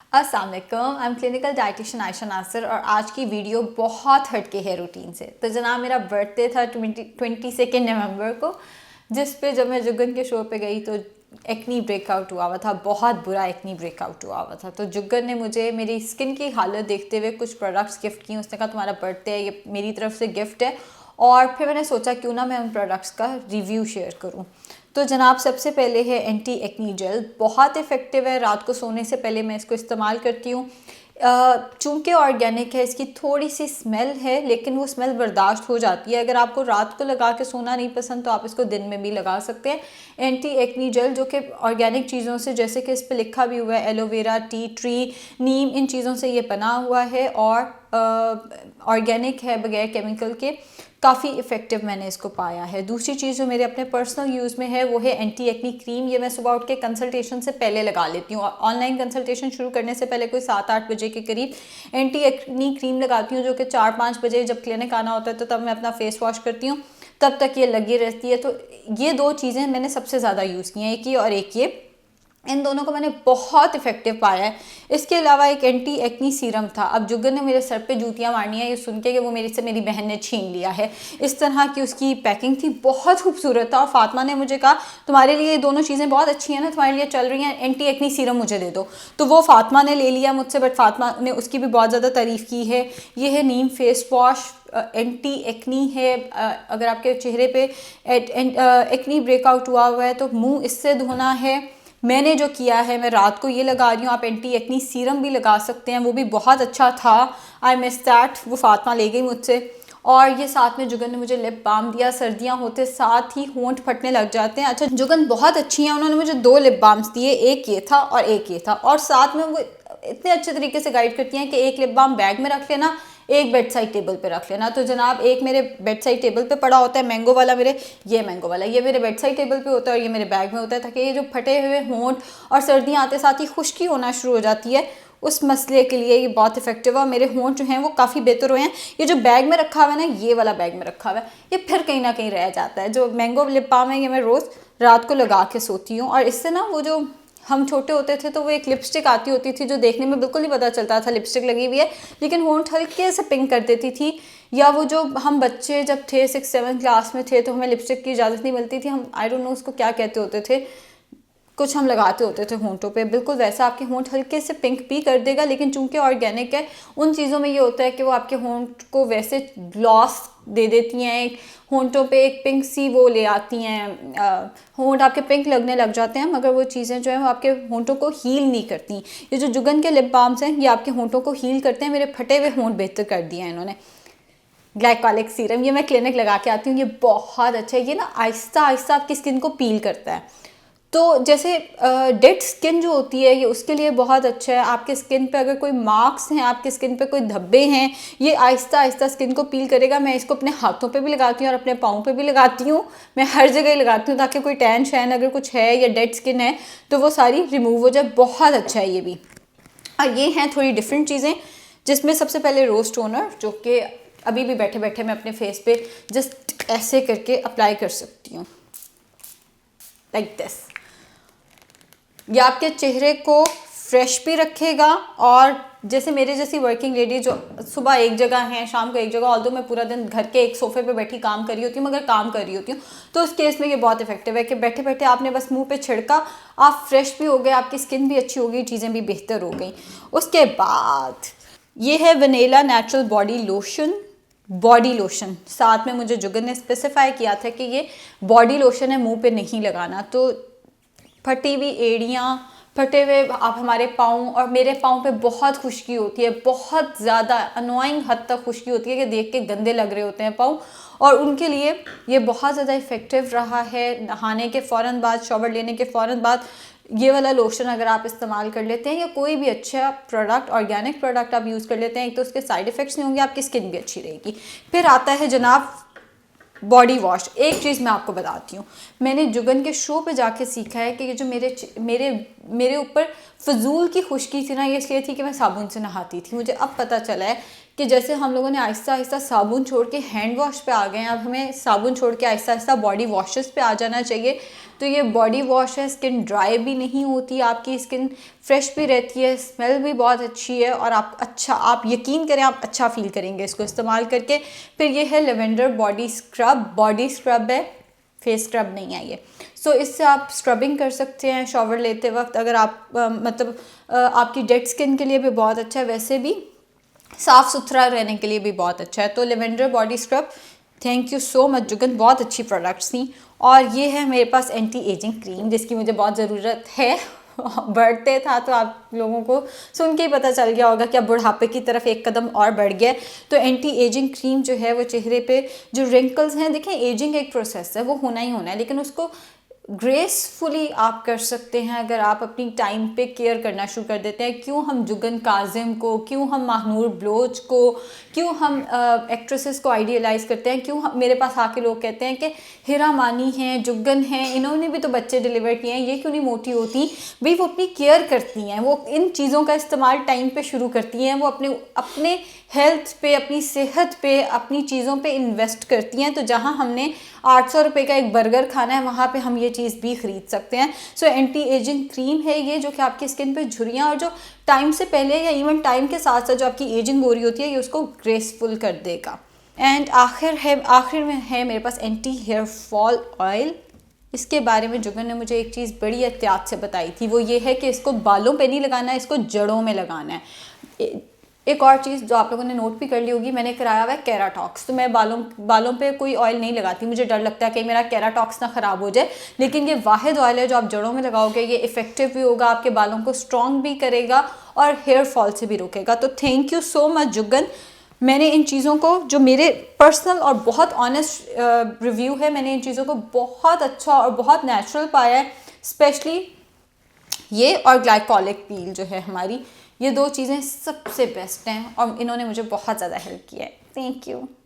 अस्सलाम वालेकुम, I am clinical dietitian Ayesha Nasir और आज की वीडियो बहुत हटके है रूटीन से। तो जनाब मेरा बर्थडे था 22 नवंबर को, जिस पे जब मैं जुगन के शो पे गई तो एक्नी ब्रेकआउट हुआ था, बहुत बुरा एक्नी ब्रेकआउट हुआ था। तो जुगन ने मुझे मेरी स्किन की हालत देखते हुए कुछ प्रोडक्ट्स गिफ्ट किए। उसने कहा तुम्हारा बर्थडे है, ये मेरी तरफ से गिफ्ट है। और फिर मैंने सोचा क्यों ना मैं उन प्रोडक्ट्स का रिव्यू शेयर करूं। तो जनाब सबसे पहले है एंटी एक्नी जेल, बहुत इफ़ेक्टिव है। रात को सोने से पहले मैं इसको इस्तेमाल करती हूँ। चूँकि ऑर्गेनिक है, इसकी थोड़ी सी स्मेल है लेकिन वो स्मेल बर्दाश्त हो जाती है। अगर आपको रात को लगा के सोना नहीं पसंद तो आप इसको दिन में भी लगा सकते हैं। एंटी एक्नी जेल जो कि ऑर्गेनिक चीज़ों से, जैसे कि इस पर लिखा भी हुआ है एलोवेरा, टी ट्री, नीम, इन चीज़ों से ये बना हुआ है और ऑर्गेनिक है, बगैर केमिकल के। काफ़ी इफ़ेक्टिव मैंने इसको पाया है। दूसरी चीज़ जो मेरे अपने पर्सनल यूज़ में है वो है एंटी एक्नी क्रीम। ये मैं सुबह उठ के कंसल्टेशन से पहले लगा लेती हूँ। ऑनलाइन कंसल्टेशन शुरू करने से पहले कोई 7-8 बजे के करीब एंटी एक्नी क्रीम लगाती हूँ, जो कि 4-5 बजे जब क्लिनिक आना होता है तो तब मैं अपना फेस वॉश करती हूँ, तब तक ये लगी रहती है। तो ये दो चीज़ें मैंने सबसे ज़्यादा यूज़ की हैं, एक ये और एक ये। इन दोनों को मैंने बहुत इफेक्टिव पाया है। इसके अलावा एक एंटी एक्नी सीरम था। अब जुगन ने मेरे सर पे जूतियाँ मारनी है ये सुन के कि वो मेरी बहन ने छीन लिया है। इस तरह की उसकी पैकिंग थी, बहुत खूबसूरत था। और फातिमा ने मुझे कहा तुम्हारे लिए ये दोनों चीज़ें बहुत अच्छी हैं ना, तुम्हारे लिए चल रही हैं, एंटी एक्नी सीरम मुझे दे दो। तो वो फातिमा ने ले लिया मुझसे, बट फातिमा ने उसकी भी बहुत ज़्यादा तारीफ़ की है। ये है नीम फेस वॉश, एंटी एक्नी है। अगर आपके चेहरे पे एक्नी ब्रेकआउट हुआ है तो मुँह इससे धोना है। मैंने जो किया है, मैं रात को ये लगा रही हूँ। आप एंटी एक्नी सीरम भी लगा सकते हैं, वो भी बहुत अच्छा था। आई मिस दैट, वो फातिमा ले गई मुझसे। और ये साथ में जुगन ने मुझे लिप बाम दिया। सर्दियाँ होते साथ ही होंठ फटने लग जाते हैं। अच्छा, जुगन बहुत अच्छी हैं, उन्होंने मुझे 2 लिप बाम्स दिए, एक ये था और एक ये था। और साथ में वो इतने अच्छे तरीके से गाइड करती हैं कि एक लिप बाम बैग में रख लेना, एक बेड साइड टेबल पे रख लेना। तो जनाब एक मेरे बेड साइड टेबल पे पड़ा होता है मैंगो वाला, ये मैंगो वाला ये मेरे बेड साइड टेबल पे होता है और ये मेरे बैग में होता है, ताकि ये जो फटे हुए होंठ और सर्दियाँ आते साथ ही खुश्की होना शुरू हो जाती है, उस मसले के लिए ये बहुत इफेक्टिव है। और मेरे होंठ जो हैं वो काफ़ी बेहतर हुए हैं। ये जो बैग में रखा हुआ है ना, ये वाला बैग में रखा हुआ है, ये फिर कहीं ना कहीं रह जाता है। जो मैंगो लिप बाम है ये मैं रोज़ रात को लगा के सोती हूँ। और इससे ना, वो जो हम छोटे होते थे तो वो एक लिपस्टिक आती होती थी जो देखने में बिल्कुल नहीं पता चलता था लिपस्टिक लगी हुई है, लेकिन होंठ हल्के से पिंक कर देती थी। या वो जो हम बच्चे जब थे 6-7 क्लास में थे तो हमें लिपस्टिक की इजाज़त नहीं मिलती थी, हम आई डोंट नो उसको क्या कहते होते थे, कुछ हम लगाते होते थे होंठों पे, बिल्कुल वैसा आपके होंठ हल्के से पिंक भी कर देगा। लेकिन चूंकि ऑर्गेनिक है, उन चीज़ों में ये होता है कि वो आपके होंठ को वैसे ग्लॉस दे देती हैं, एक होंठों पे एक पिंक सी वो ले आती हैं, होंठ आपके पिंक लगने लग जाते हैं, मगर वो चीज़ें जो हैं वो आपके होंठों को हील नहीं करती। ये जो जुगन के लिप बाम्स हैं ये आपके होंठों को हील करते हैं। मेरे फटे हुए होंठ बेहतर कर दिए हैं इन्होंने। ग्लाइकोलिक सीरम ये मैं क्लिनिक लगा के आती हूँ, ये बहुत अच्छा है। ये ना आहिस्ता आहिस्ता आपकी स्किन को पील करता है। तो जैसे डेड स्किन जो होती है ये उसके लिए बहुत अच्छा है। आपके स्किन पे अगर कोई मार्क्स हैं, आपके स्किन पे कोई धब्बे हैं, ये आहिस्ता आहिस्ता स्किन को पील करेगा। मैं इसको अपने हाथों पे भी लगाती हूँ और अपने पाँव पे भी लगाती हूँ। मैं हर जगह ही लगाती हूँ ताकि कोई टैन शैन अगर कुछ है या डेड स्किन है तो वो सारी रिमूव हो जाए। बहुत अच्छा है ये भी। और ये हैं थोड़ी डिफरेंट चीज़ें, जिसमें सबसे पहले रोज टोनर, जो कि अभी भी बैठे बैठे मैं अपने फेस पे जस्ट ऐसे करके अप्लाई कर सकती हूँ, लाइक दिस। ये आपके चेहरे को फ्रेश भी रखेगा। और जैसे मेरे जैसी वर्किंग लेडी जो सुबह एक जगह है, शाम को एक जगह, ऑल्दो मैं पूरा दिन घर के एक सोफे पे बैठी काम कर रही होती हूँ, मगर काम कर रही होती हूँ, तो उस केस में ये बहुत इफेक्टिव है कि बैठे बैठे आपने बस मुंह पे छिड़का, आप फ्रेश भी हो गए, आपकी स्किन भी अच्छी हो गई, चीज़ें भी बेहतर हो गई। उसके बाद ये है वनीला नेचुरल बॉडी लोशन। साथ में मुझे जुगन ने स्पेसिफाई किया था कि ये बॉडी लोशन है, मुंह पे नहीं लगाना। तो फटी हुई एड़ियाँ, फटे हुए आप हमारे पाँव, और मेरे पाँव पे बहुत खुश्की होती है, बहुत ज़्यादा अनोइंग हद तक खुश्की होती है कि देख के गंदे लग रहे होते हैं पाँव, और उनके लिए ये बहुत ज़्यादा इफ़ेक्टिव रहा है। नहाने के फ़ौरन बाद, शॉवर लेने के फ़ौरन बाद ये वाला लोशन अगर आप इस्तेमाल कर लेते हैं, या कोई भी अच्छा प्रोडक्ट, ऑर्गेनिक प्रोडक्ट आप यूज़ कर लेते हैं, एक तो उसके साइड इफ़ेक्ट्स नहीं होंगे, आपकी स्किन भी अच्छी रहेगी। फिर आता है जनाब बॉडी वॉश। एक चीज़ मैं आपको बताती हूँ, मैंने जुगन के शो पे जाके सीखा है कि ये जो मेरे ऊपर फजूल की खुश्की थी ना, ये इसलिए थी कि मैं साबुन से नहाती थी। मुझे अब पता चला है कि जैसे हम लोगों ने आहिस्ता आहिस्ता साबुन छोड़ के हैंड वॉश पे आ गए हैं, अब हमें साबुन छोड़ के आहिस्ता आहिस्ता बॉडी वॉशेस पे आ जाना चाहिए। तो ये बॉडी वॉश है, स्किन ड्राई भी नहीं होती, आपकी स्किन फ्रेश भी रहती है, स्मेल भी बहुत अच्छी है, और आप यकीन करें आप अच्छा फील करेंगे इसको इस्तेमाल करके। फिर ये है लेवेंडर बॉडी स्क्रब है, फेस स्क्रब नहीं है ये। सो इससे आप स्क्रबिंग कर सकते हैं शॉवर लेते वक्त, अगर आप आपकी डेड स्किन के लिए भी बहुत अच्छा है, वैसे भी साफ़ सुथरा रहने के लिए भी बहुत अच्छा है। तो lavender body scrub, thank you so much Jugan, बहुत अच्छी प्रोडक्ट्स थी। और ये है मेरे पास एंटी एजिंग क्रीम, जिसकी मुझे बहुत ज़रूरत है। बढ़ते था तो आप लोगों को सुन के ही पता चल गया होगा कि अब बुढ़ापे की तरफ एक कदम और बढ़ गया। तो एंटी एजिंग क्रीम जो है वो चेहरे पे जो रिंकल्स हैं, देखें एजिंग एक प्रोसेस है, वो होना ही होना है, लेकिन उसको ग्रेसफुली आप कर सकते हैं अगर आप अपनी टाइम पे केयर करना शुरू कर देते हैं। क्यों हम जुगन काजिम को, क्यों हम माहनूर बलोच को, क्यों हम एक्ट्रेसेस को आइडियलाइज़ करते हैं, क्यों मेरे पास आके लोग कहते हैं कि हिरा मानी हैं, जुगन हैं, इन्होंने भी तो बच्चे डिलीवर किए हैं, ये क्यों नहीं मोटी होती। भाई वो अपनी केयर करती हैं, वो इन चीज़ों का इस्तेमाल टाइम पे शुरू करती हैं, वो अपने हेल्थ पे, अपनी सेहत पे, अपनी चीज़ों पे इन्वेस्ट करती हैं। तो जहाँ हमने 800 रुपये का एक बर्गर खाना है, वहाँ पे हम ये चीज़ भी ख़रीद सकते हैं। सो एंटी एजिंग क्रीम है ये, जो कि आपकी स्किन पे झुर्रियाँ और जो टाइम से पहले या इवन टाइम के साथ साथ जो आपकी एजिंग हो रही होती है, ये उसको ग्रेसफुल कर देगा। एंड आखिर में है मेरे पास एंटी हेयर फॉल ऑयल। इसके बारे में जुगन ने मुझे एक चीज़ बड़ी एहतियात से बताई थी, वो ये है कि इसको बालों पे नहीं लगाना है, इसको जड़ों में लगाना है। एक और चीज़ जो आप लोगों ने नोट भी कर ली होगी, मैंने कराया हुआ है केराटॉक्स। तो मैं बालों पे कोई ऑयल नहीं लगाती, मुझे डर लगता है कि मेरा केराटॉक्स ना ख़राब हो जाए। लेकिन ये वाहिद ऑयल है जो आप जड़ों में लगाओगे, ये इफ़ेक्टिव भी होगा, आपके बालों को स्ट्रॉन्ग भी करेगा और हेयर फॉल से भी रोकेगा। तो thank you so much Jugan, मैंने इन चीज़ों को, जो मेरे पर्सनल और बहुत ऑनेस्ट रिव्यू है, मैंने इन चीज़ों को बहुत अच्छा और बहुत नेचुरल पाया है। स्पेशली ये और ग्लाइकोलिक पील जो है हमारी, ये दो चीज़ें सबसे बेस्ट हैं और इन्होंने मुझे बहुत ज़्यादा हेल्प किया है। Thank you.